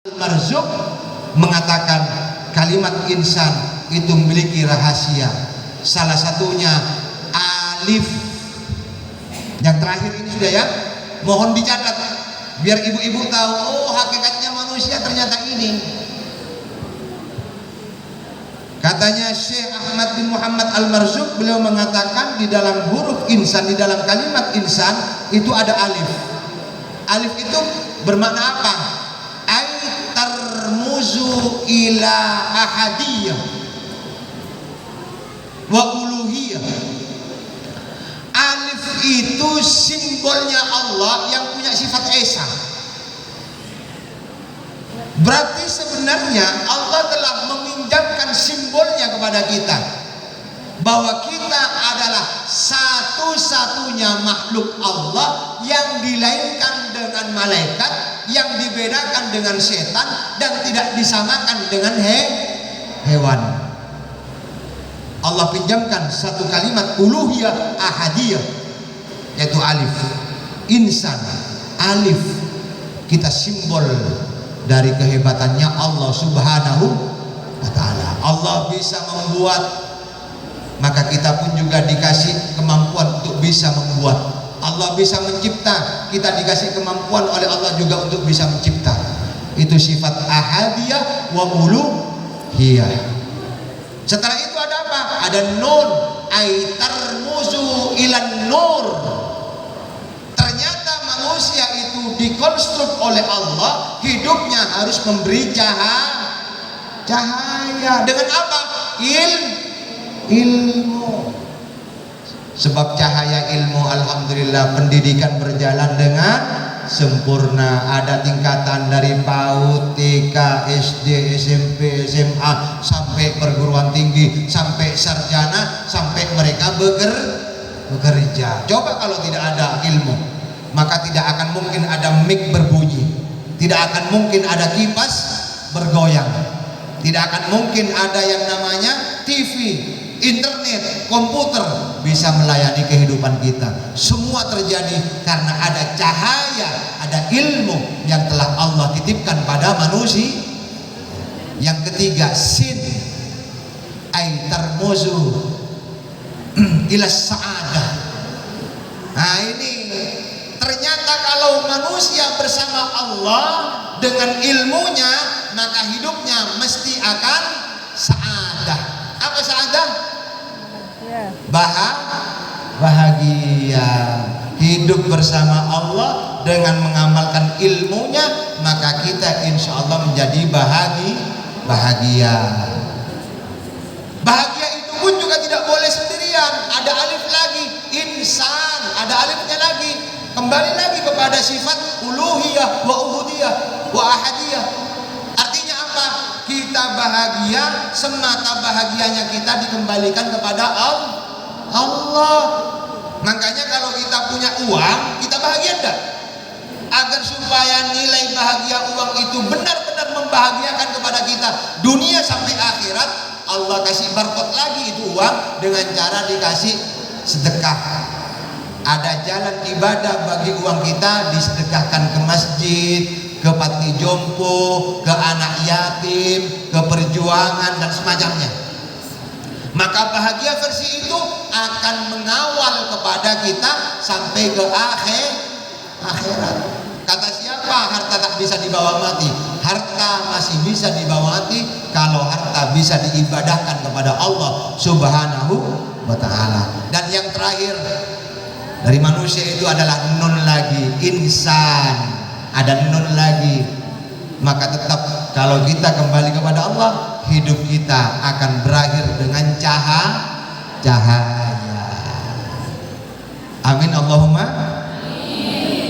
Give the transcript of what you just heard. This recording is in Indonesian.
Marzuq mengatakan kalimat insan itu memiliki rahasia. Salah satunya alif. Yang terakhir ini sudah ya, mohon dicatat biar ibu-ibu tahu, oh hakikatnya manusia ternyata ini. Katanya Syekh Ahmad bin Muhammad Al-Marzuq, beliau mengatakan di dalam huruf insan, di dalam kalimat insan itu ada alif. Alif itu bermakna apa? Tarmuzu ila ahadiyah wa uluhiyah. Alif itu simbolnya Allah yang punya sifat esa. Berarti sebenarnya Allah telah meminjamkan simbolnya kepada kita, bahwa kita adalah satu-satunya makhluk Allah yang dilainkan dengan malaikat, yang dibedakan dengan setan, dan tidak disamakan dengan hewan. Allah pinjamkan satu kalimat uluhiyah ahadiyah, yaitu alif. Insan, alif, kita simbol dari kehebatannya Allah Subhanahu wa ta'ala. Allah bisa membuat, maka kita pun juga dikasih kemampuan untuk bisa membuat. Allah bisa mencipta, kita dikasih kemampuan oleh Allah juga untuk bisa mencipta. Itu sifat ahadiyah wa uluhiyah. Setelah itu ada apa? Ada nun, ay tarmuzu ilan nur. Ternyata manusia itu dikonstruk oleh Allah, hidupnya harus memberi cahaya. Dengan apa? Ilmu. Sebab cahaya ilmu, alhamdulillah, pendidikan berjalan dengan sempurna. Ada tingkatan dari PAUD, TK, SD, SMP, SMA, sampai perguruan tinggi, sampai sarjana, sampai mereka bekerja. Coba kalau tidak ada ilmu, maka tidak akan mungkin ada mic berbunyi, tidak akan mungkin ada kipas bergoyang, tidak akan mungkin ada yang namanya TV, internet, komputer bisa melayani kehidupan kita. Semua terjadi karena ada cahaya, ada ilmu yang telah Allah titipkan pada manusia. Yang ketiga, sin, ay tarmuzu ila sa'adah. Nah ini ternyata kalau manusia bersama Allah dengan ilmunya, maka hidupnya mesti akan sa'adah. Apa sa'adah? Bahagia. Hidup bersama Allah dengan mengamalkan ilmunya, maka kita insya Allah menjadi bahagia. Bahagia itu pun juga tidak boleh sendirian. Ada alif lagi, insan, ada alifnya lagi. Kembali lagi kepada sifat uluhiyah wa uhudiyah wa ahadiyah. Artinya apa? Kita bahagia, semata bahagianya kita dikembalikan kepada Allah. Makanya kalau kita punya uang, kita bahagia enggak? Agar supaya nilai bahagia uang itu benar-benar membahagiakan kepada kita dunia sampai akhirat, Allah kasih barcode lagi itu uang dengan cara dikasih sedekah. Ada jalan ibadah bagi uang kita, disedekahkan ke masjid, ke panti jompo, ke anak yatim, ke perjuangan dan semacamnya. Maka bahagia versi itu akan mengawal kepada kita sampai ke akhirat. Kata siapa harta tak bisa dibawa mati? Harta masih bisa dibawa mati kalau harta bisa diibadahkan kepada Allah Subhanahu wa ta'ala. Dan yang terakhir dari manusia itu adalah nun lagi, insan. Ada nun lagi. Maka tetap kalau kita kembali kepada Allah, hidup kita akan berakhir dengan cahaya. Amin Allahumma